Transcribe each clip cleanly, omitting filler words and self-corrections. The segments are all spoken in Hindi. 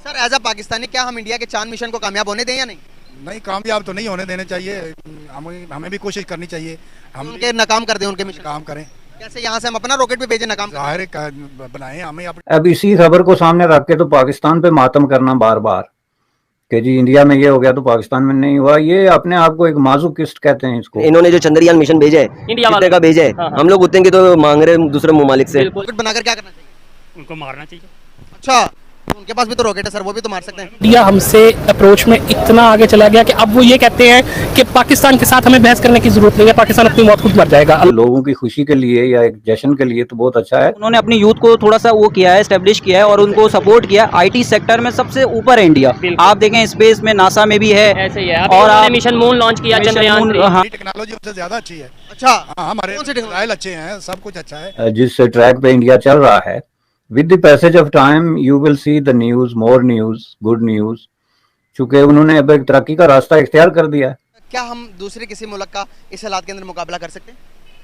सर एज अ पाकिस्तानी क्या हम इंडिया के चांद मिशन को कामयाब होने दें या नहीं? नहीं, कामयाब तो नहीं होने देने चाहिए। हमें भी कोशिश करनी चाहिए। हम उनके नाकाम कर दें उनके मिशन। काम करें, कैसे यहाँ से हम अपना रॉकेट भी भेजें नाकाम कर दें? जाहिर बनाए हमें अब इसी खबर को सामने रख के तो पाकिस्तान पे मातम करना बार बार कि जी इंडिया में ये हो गया तो पाकिस्तान में नहीं हुआ, ये अपने आप को एक माजुकिस्ट कहते हैं इसको। इन्होंने जो चंद्रयान मिशन भेजा है, इंडिया कितने का भेजा है? हम लोग उतने की तो मांग रहे हैं दूसरे ममालिक से। रॉकेट बनाकर क्या करना चाहिए? उनको मारना चाहिए। अच्छा, तो उनके पास भी तो रॉकेट है सर, वो भी तो मार सकते हैं। इंडिया हमसे अप्रोच में इतना आगे चला गया कि अब वो ये कहते हैं कि पाकिस्तान के साथ हमें बहस करने की जरूरत नहीं है, पाकिस्तान अपनी मौत खुद मर जाएगा। लोगों की खुशी के लिए या एक जश्न के लिए तो बहुत अच्छा है। उन्होंने अपनी यूथ को थोड़ा सा वो किया है, स्टेब्लिश किया है और उनको सपोर्ट किया। आईटी सेक्टर में सबसे ऊपर है इंडिया। आप देखें स्पेस में नासा में भी है, ऐसे ही है। और आप मिशन मून लॉन्च किया, चंद्रयान 3। हाँ, टेक्नोलॉजी हमसे ज्यादा अच्छी है। अच्छा, हमारे कौन सी technology? मिसाइल अच्छे हैं, सब कुछ अच्छा है। जिस ट्रैक पे इंडिया चल रहा है, with the passage of time you will see the news, more news, good news, चूंकि उन्होंने अब एक तरक्की का रास्ता इख्तियार कर दिया है। क्या हम दूसरे किसी मुल्क का इस हालात के अंदर मुकाबला कर सकते हैं?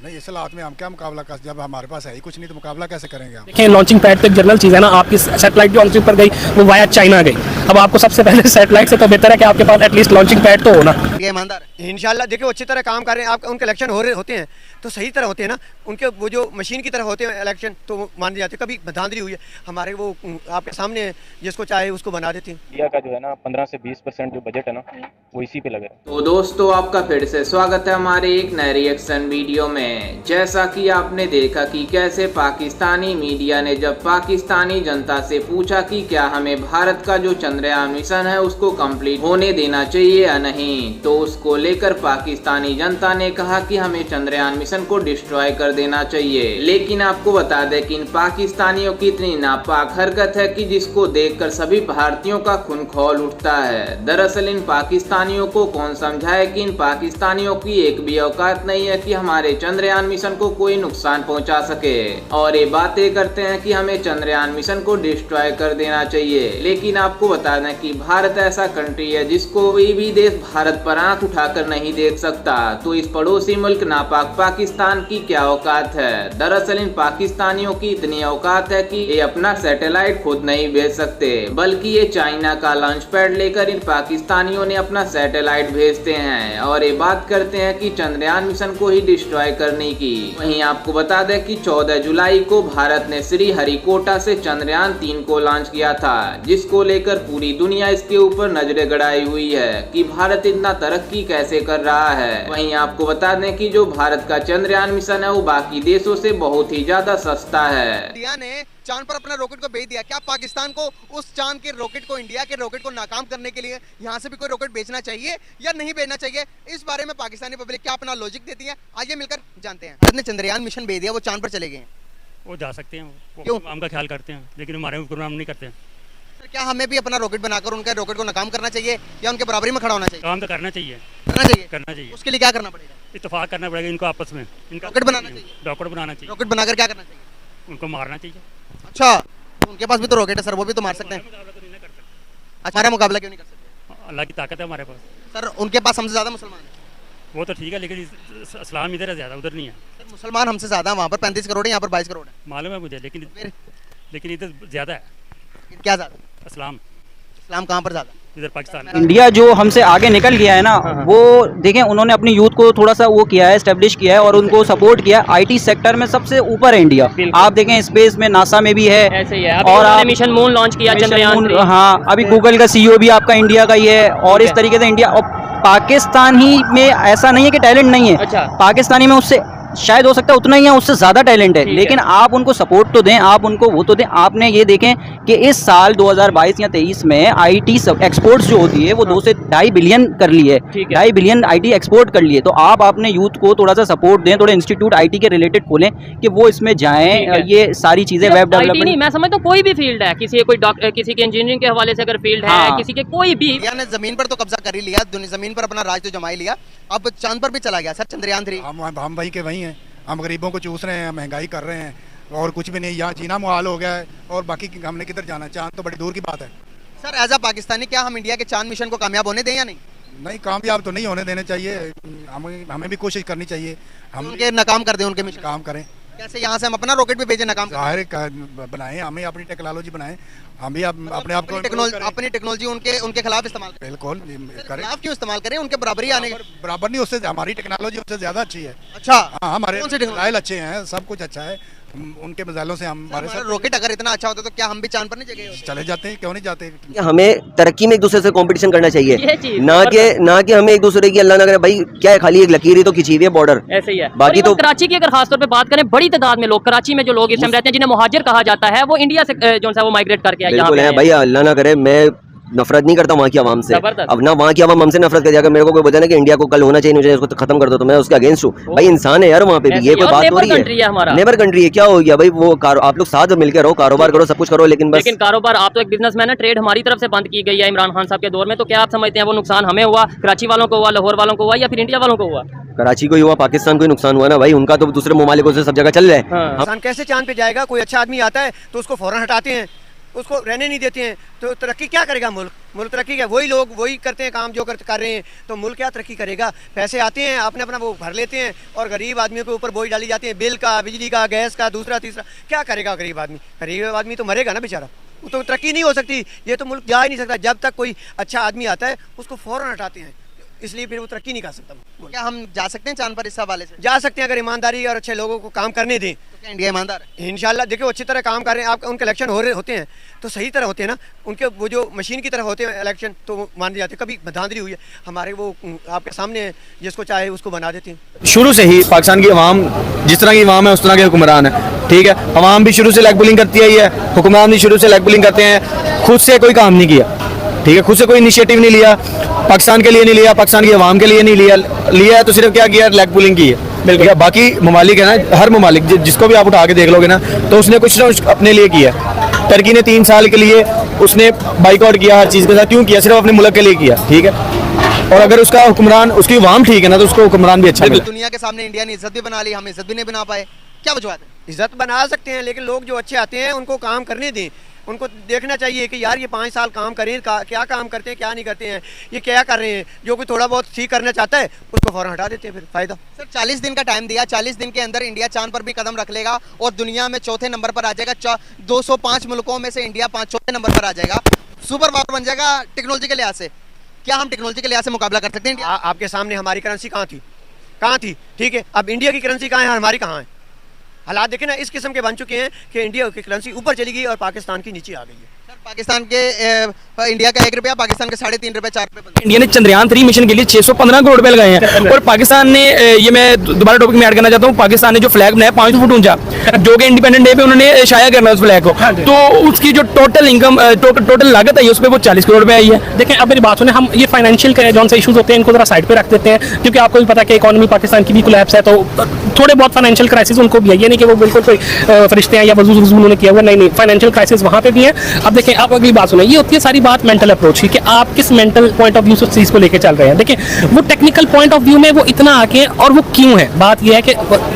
नहीं, इस हालात में हम क्या मुकाबला कर, जब हमारे पास है ही कुछ नहीं तो मुकाबला कैसे करेंगे हम? देखिए लॉन्चिंग पैड पे एक जनरल चीज है ना, आपकी सैटेलाइट जो लॉन्चिंग पर गई वो वाया चाइना गई। अब आपको सबसे पहले सैटेलाइट से तो बेहतर है कि आपके पास एटलीस्ट लॉन्चिंग पैड तो हो ना। ये ईमानदार है। इंशाल्लाह देखिए वो अच्छी तरह काम कर रहे हैं। आप उनके इलेक्शन हो रहे होते हैं तो सही तरह होते हैं ना, उनके वो जो मशीन की तरह होते हैं इलेक्शन, तो वो मान जाते हैं। कभी धांधली हुई है हमारे, वो आपके सामने है, जिसको चाहे उसको बना देते हैं। इंडिया का जो है ना 15 से 20% जो बजट है ना, वो इसी पे लगे है। तो दोस्तों आपका फिर से स्वागत है हमारे एक नए रिएक्शन वीडियो में। जैसा कि आपने देखा कि कैसे पाकिस्तानी मीडिया ने जब पाकिस्तानी जनता से पूछा कि क्या हमें भारत का जो चंद्रयान मिशन है उसको कंप्लीट होने देना चाहिए या नहीं, तो उसको लेकर पाकिस्तानी जनता ने कहा कि हमें चंद्रयान मिशन को डिस्ट्रॉय कर देना चाहिए। लेकिन आपको बता दें कि इन पाकिस्तानियों की इतनी नापाक हरकत है कि जिसको देखकर सभी भारतीयों का खून खौल उठता है। दरअसल इन पाकिस्तानियों को कौन समझाए कि इन पाकिस्तानियों की एक भी औकात नहीं है कि हमारे चंद्रयान मिशन को कोई नुकसान पहुंचा सके, और ये बातें करते हैं कि हमें चंद्रयान मिशन को डिस्ट्रॉय कर देना चाहिए। लेकिन आपको बता दें कि भारत ऐसा कंट्री है जिसको कोई भी देश भारत पर आंख उठाकर नहीं देख सकता, तो इस पड़ोसी मुल्क नापाक पाकिस्तान की क्या औकात है। दरअसल इन पाकिस्तानियों की इतनी औकात है कि ये अपना सैटेलाइट खुद नहीं भेज सकते, बल्कि ये चाइना का लॉन्च पैड लेकर इन पाकिस्तानियों ने अपना सैटेलाइट भेजते हैं और ये बात करते हैं कि चंद्रयान मिशन को ही डिस्ट्रॉय करने की। वहीं आपको बता दें कि 14 जुलाई को भारत ने श्री हरिकोटा से चंद्रयान 3 को लॉन्च किया था, जिसको लेकर पूरी दुनिया इसके ऊपर नजरें गड़ाई हुई है कि भारत इतना तरक्की कैसे कर रहा है। वहीं आपको बता दें कि जो भारत का चंद्रयान मिशन है वो बाकी देशों से बहुत ही ज्यादा सस्ता है। इंडिया ने चांद पर अपने रॉकेट को भेज दिया, क्या पाकिस्तान को उस चांद के रॉकेट को, इंडिया के रॉकेट को नाकाम करने के लिए यहाँ से भी कोई रॉकेट भेजना चाहिए या नहीं भेजना चाहिए? इस बारे में पाकिस्तानी पब्लिक क्या अपना लॉजिक देती है, आइए मिलकर जानते हैं। भारत ने चंद्रयान मिशन भेज दिया, वो चांद पर चले गए हैं। वो जा सकते हैं, वो क्यों? हमका ख्याल करते हैं, लेकिन हमारे प्रोग्राम नहीं करते हैं। सर क्या हमें भी अपना रॉकेट बनाकर उनके रॉकेट को नाकाम करना चाहिए या उनके बराबरी में खड़ा होना चाहिए? काम तो करना चाहिए, करना चाहिए। चाहिए। उसके लिए क्या करना पड़ेगा? इत्तेफाक करना पड़ेगा इनको आपस में, इनका रॉकेट बनाना चाहिए। रॉकेट बनाना चाहिए। रॉकेट बनाकर क्या करना चाहिए? उनको मारना चाहिए। अच्छा, तो उनके पास भी तो रॉकेट है सर, वो भी तो मार सकते हैं। मुकाबला तो नहीं कर सकते। अच्छा, हमारा मुकाबला क्यों नहीं कर सकते? अल्लाह की ताकत है हमारे पास। सर उनके पास हमसे ज्यादा मुसलमान हैं। वो तो ठीक है, लेकिन इस्लाम इधर है ज्यादा, उधर नहीं है। सर मुसलमान हमसे ज्यादा, वहाँ पर 35 करोड़ है, यहाँ पर 22 करोड़ है। मालूम है मुझे, लेकिन फिर इधर ज्यादा है क्या ज्यादा? इस्लाम। इस्लाम कहाँ पर ज्यादा? इधर पाकिस्तान। इंडिया जो हमसे आगे निकल गया है ना, वो देखें उन्होंने अपनी यूथ को थोड़ा सा वो किया है, स्टेब्लिश किया है और उनको सपोर्ट किया। आईटी सेक्टर में सबसे ऊपर है इंडिया। आप देखें स्पेस में नासा में भी है, ऐसे ही है। और आप मिशन मून लॉन्च किया, चंद्रयान 3। हाँ, अभी गूगल का सीईओ भी आपका इंडिया का ही है। और इस तरीके से इंडिया और पाकिस्तान ही में ऐसा नहीं है कि टैलेंट नहीं है। अच्छा। पाकिस्तानी में उससे शायद हो सकता है उतना ही है, उससे ज्यादा टैलेंट है, लेकिन आप उनको सपोर्ट तो दें, आप उनको वो तो दें। आपने ये देखें कि इस साल 2022 या 23 में आईटी एक्सपोर्ट्स जो होती है वो 2 से 2.5 बिलियन कर ली है। 2.5 बिलियन आईटी एक्सपोर्ट कर लिए। तो आप अपने यूथ को थोड़ा सा सपोर्ट दें, थोड़े इंस्टीट्यूट आईटी के रिलेटेड खोलें कि वो इसमें जाएं। ये सारी चीजें वेब डेवलपमेंट नहीं, मैं समझता हूँ कोई भी फील्ड है, किसी कोई डॉक्टर, किसी के इंजीनियरिंग के हवाले से अगर फील्ड है, किसी के कोई भी। इंडिया ने जमीन पर तो कब्जा कर ही लिया, जमीन पर अपना राज तो जमा ही लिया, अब चांद पर भी चला गया सर चंद्रयान 3। हम वहीं के वहीं हैं, हम गरीबों को चूस रहे हैं, महंगाई कर रहे हैं और कुछ भी नहीं। यहाँ जीना मुहाल हो गया है और बाकी हमने किधर जाना? चांद तो बड़ी दूर की बात है। सर एज अ पाकिस्तानी क्या हम इंडिया के चांद मिशन को कामयाब होने दें या नहीं? नहीं, कामयाब तो नहीं होने देने चाहिए। हमें भी कोशिश करनी चाहिए। हम उनके नाकाम कर दें उनके मिशन। काम करें, कैसे यहाँ से हम अपना रॉकेट भी भेजे नाकाम जाहिर बनाएं, हमें अपनी टेक्नोलॉजी बनाएं, हम भी अपने आप को अपनी टेक्नोलॉजी उनके खिलाफ इस्तेमाल करें। बिल्कुल करें। खिलाफ क्यों इस्तेमाल करें? उनके बराबरी आने बराबर नहीं, उससे हमारी टेक्नोलॉजी उससे ज्यादा अच्छी है। अच्छा, हाँ, हमारे मिसाइल अच्छे हैं, सब कुछ अच्छा है, उनके मिसाइलों से हमारे साथ रॉकेट अगर इतना अच्छा होता तो क्या हम भी चांद पर नहीं चले जाते हैं? क्यों नहीं जाते? हमें तरक्की में एक दूसरे से कंपटीशन करना चाहिए, ना कि हमें एक दूसरे की अल्लाह ना करे भाई क्या है, खाली एक लकीर ही तो खिंची हुई है बॉर्डर, ऐसे ही है। बाकी तो कराची की अगर खासतौर पे बात करें, बड़ी तादाद में लोग कराची में जो लोग इस टाइम रहते हैं जिन्हें मुहाजिर कहा जाता है, वो इंडिया से जो है वो माइग्रेट करके आए। बिल्कुल है भाई, अल्लाह ना करे, मैं नफरत नहीं करता वहाँ की आवाम से, अब ना वहाँ की आवाम हमसे नफरत कर जाएगा, मेरे को कोई बोलता है कि इंडिया को कल होना चाहिए, मुझे इसको खत्म कर दो, तो मैं उसके अगेंस्ट हूँ। भाई इंसान है यार वहाँ पे भी, ये कोई बात हो रही है? नेबर कंट्री है, क्या हो गया भाई? वो आप लोग साथ मिलकर रहो, कारोबार करो, सब कुछ करो, लेकिन कारोबार, आप तो एक बिजनेसमैन है, ट्रेड हमारी तरफ से बंद की गई है इमरान खान साहब के दौर में, तो क्या आप समझते हैं वो नुकसान हमें हुआ, कराची वालों को हुआ, लाहौर वालों को हुआ, या फिर इंडिया वालों को हुआ? कराची को ही हुआ, पाकिस्तान को ही नुकसान हुआ ना भाई, उनका तो दूसरे ममालिकों से सब जगह चल रहा है। इंसान कैसे चांद पे जाएगा? कोई अच्छा आदमी आता है तो उसको फौरन हटाते हैं, उसको रहने नहीं देते हैं, तो तरक्की क्या करेगा मुल्क तरक्की क्या? वही लोग वही करते हैं काम जो कर रहे हैं, तो मुल्क क्या तरक्की करेगा? पैसे आते हैं, अपना वो भर लेते हैं, और गरीब आदमियों के ऊपर बोझ डाली जाती है, बिल का, बिजली का, गैस का, दूसरा तीसरा। क्या करेगा गरीब आदमी? गरीब आदमी तो मरेगा ना बेचारा, वो तो तरक्की नहीं हो सकती, ये तो मुल्क जा ही नहीं सकता जब तक कोई अच्छा आदमी आता है उसको फ़ौरन हटाते हैं, इसलिए फिर वो तरक्की नहीं कर सकता। क्या हम जा सकते हैं चांद पर इस हवाले से? जा सकते हैं, अगर ईमानदारी और अच्छे लोगों को काम करने दें। तो क्या इंडिया ईमानदार है? इंशाल्लाह देखो अच्छी तरह काम कर रहे हैं, आप उनके इलेक्शन होते हैं तो सही तरह होते हैं ना, उनके वो जो मशीन की तरह होते हैं इलेक्शन, तो वो मान जाते हैं। कभी धांधली हुई है हमारे, वो आपके सामने जिसको चाहे उसको बना देते हैं। शुरू से ही पाकिस्तान की अवाम जिस तरह की अवाम है उस तरह के हुक्मरान है, ठीक है। अवाम भी शुरू से लेग पुलिंग करती है, हुक्मरान भी शुरू से लेग पुलिंग करते हैं, खुद से कोई काम नहीं किया, ठीक है, खुद से कोई इनिशिएटिव नहीं लिया, पाकिस्तान के लिए नहीं लिया, पाकिस्तान की आवाम के लिए नहीं लिया तो सिर्फ क्या किया, लेग पुलिंग की है। बिल्कुल, बाकी ममालिक है ना, हर ममालिक जिसको भी आप उठा के देख लोगे ना, तो उसने कुछ ना कुछ अपने लिए किया। टर्की ने 3 साल के लिए उसने बाइकआउट किया हर चीज़ के साथ, क्यों किया? सिर्फ अपने मुल्क के लिए किया, ठीक है। और अगर उसका हुक्मरान, उसकी अवाम ठीक है ना, तो उसको हुक्मरान भी अच्छा मिला। दुनिया के सामने इंडिया ने इज्जत भी बना ली, हम इज्जत भी नहीं बना पाए, क्या वजूहत है? इज्जत बना सकते हैं, लेकिन लोग जो अच्छे आते हैं उनको काम करने दें, उनको देखना चाहिए कि यार ये 5 साल काम करें, क्या काम करते हैं क्या नहीं करते हैं, ये क्या कर रहे हैं। जो कोई थोड़ा बहुत ठीक करना चाहता है उसको फौरन हटा देते हैं, फिर फायदा। सर 40 दिन का टाइम दिया, 40 दिन के अंदर इंडिया चांद पर भी कदम रख लेगा और दुनिया में चौथे नंबर पर आ जाएगा। 205 मुल्कों में से इंडिया चौथे नंबर पर आ जाएगा, सुपर पावर बन जाएगा टेक्नोलॉजी के लिहाज से। क्या हम टेक्नोलॉजी के लिहाज से मुकाबला कर सकते हैं? आपके सामने हमारी करेंसी कहाँ थी, ठीक है, अब इंडिया की करेंसी कहाँ है, हमारी कहाँ है? हालात देखें ना, इस किस्म के बन चुके हैं कि इंडिया की करेंसी ऊपर चली गई और पाकिस्तान की नीचे आ गई है। पाकिस्तान के इंडिया का 1 रुपया, पाकिस्तान के 3.5 रुपए 4 रुपए। इंडिया ने चंद्रयान 3 मिशन के लिए 615 करोड़ रुपए लगाए हैं, और पाकिस्तान ने, ये मैं दोबारा टॉपिक में ऐड करना चाहता हूँ, पाकिस्तान ने जो फ्लैग बनाया 5 फुट ऊंचा, जो कि इंडिपेंडेंट डे पे उन्होंने शाया करना उस फ्लैग को, तो उसकी जो टोटल इनकम, टोटल लागत है उस पर वो 40 करोड़ रुपए आई है। देखें, अब मेरी बात सुने, हम ये फाइनेंशियल जो से इशूज होते हैं इनको जरा साइड पे रख देते हैं, क्योंकि आपको भी पता है कि इकोनॉमी पाकिस्तान की भी कोलैप्स है, तो थोड़े बहुत फाइनेंशियल क्राइसिस उनको भी है, ये नहीं कि वो बिल्कुल कोई फरिश्ते हैं या वजू उन्होंने किया हुआ, नहीं, फाइनेंशियल क्राइसिस वहाँ पे भी है। अब देखें, आप अगली बात सुने, ये होती है सारी बात मेंटल अप्रोच की, कि आप किस मेंटल पॉइंट ऑफ व्यू से उस चीज को लेकर चल रहे हैं। देखिए, वो टेक्निकल पॉइंट ऑफ व्यू में वो इतना आगे, और वो क्यों है, बात यह है कि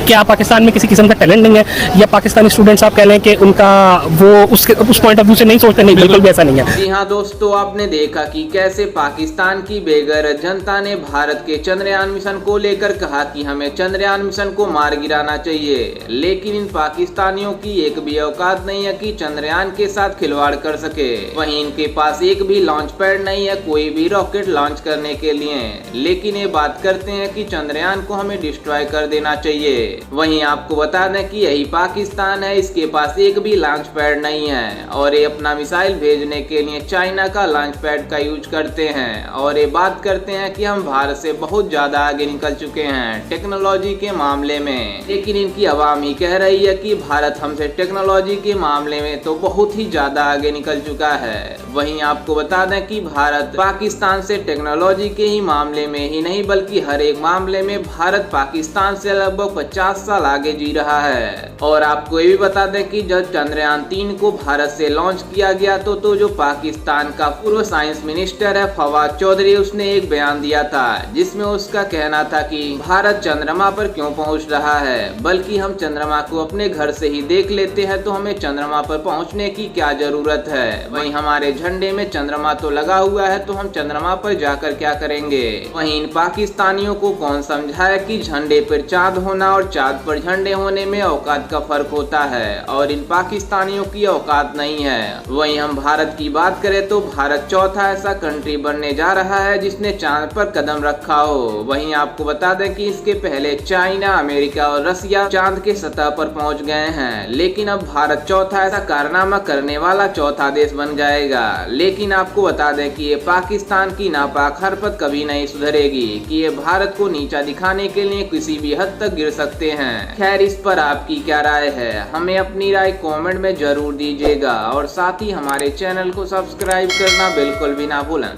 क्या पाकिस्तान में किसी किस्म का टैलेंट नहीं है, या पाकिस्तानी स्टूडेंट्स आप कह लें कि उनका वो उस पॉइंट ऑफ व्यू से नहीं सोचते, नहीं, बिल्कुल भी ऐसा नहीं है। जी हाँ दोस्तों, आपने देखा कि कैसे पाकिस्तान की बेगैरत जनता ने भारत के चंद्रयान मिशन को लेकर कहा कि हमें चंद्रयान मिशन को मार गिराना चाहिए, लेकिन इन पाकिस्तानियों की एक भी औकात नहीं है कि चंद्रयान के साथ खिलवाड़ कर सके। वहीं इनके पास एक भी लॉन्च पैड नहीं है कोई भी रॉकेट लॉन्च करने के लिए, लेकिन ये बात करते हैं कि चंद्रयान को हमें डिस्ट्रॉय कर देना चाहिए। वहीं आपको बता दें कि यही पाकिस्तान है, इसके पास एक भी लॉन्च पैड नहीं है, और ये अपना मिसाइल भेजने के लिए चाइना का लॉन्च पैड का यूज करते हैं, और ये बात करते हैं कि हम भारत से बहुत ज्यादा आगे निकल चुके हैं टेक्नोलॉजी के मामले में। लेकिन इनकी आवाम ही कह रही है कि भारत हमसे टेक्नोलॉजी के मामले में तो बहुत ही ज्यादा आगे निकल चुका है। वहीं आपको बता दें कि भारत पाकिस्तान से टेक्नोलॉजी के ही मामले में ही नहीं बल्कि हर एक मामले में भारत पाकिस्तान से लगभग 50 साल आगे जी रहा है। और आपको ये भी बता दें कि जब चंद्रयान 3 को भारत से लॉन्च किया गया तो जो पाकिस्तान का पूर्व साइंस मिनिस्टर है फवाद चौधरी, उसने एक बयान दिया था जिसमें उसका कहना था कि भारत चंद्रमा पर क्यों पहुंच रहा है, बल्कि हम चंद्रमा को अपने घर से ही देख लेते हैं, तो हमें चंद्रमा पर पहुंचने की क्या जरूरत है। है। वहीं हमारे झंडे में चंद्रमा तो लगा हुआ है, तो हम चंद्रमा पर जाकर क्या करेंगे। वहीं इन पाकिस्तानियों को कौन समझाया कि झंडे पर चांद होना और चांद पर झंडे होने में औकात का फर्क होता है, और इन पाकिस्तानियों की औकात नहीं है। वहीं हम भारत की बात करें तो भारत चौथा ऐसा कंट्री बनने जा रहा है जिसने चांद पर कदम रखा हो। वहीं आपको बता दें कि इसके पहले चाइना, अमेरिका और रसिया चांद के सतह पर पहुंच गए हैं, लेकिन अब भारत चौथा ऐसा कारनामा करने वाला चौथा देश बन जाएगा। लेकिन आपको बता दें कि ये पाकिस्तान की नापाक हरकत कभी नहीं सुधरेगी कि ये भारत को नीचा दिखाने के लिए किसी भी हद तक गिर सकते हैं। खैर, इस पर आपकी क्या राय है, हमें अपनी राय कमेंट में जरूर दीजिएगा, और साथ ही हमारे चैनल को सब्सक्राइब करना बिल्कुल भी ना भूलें।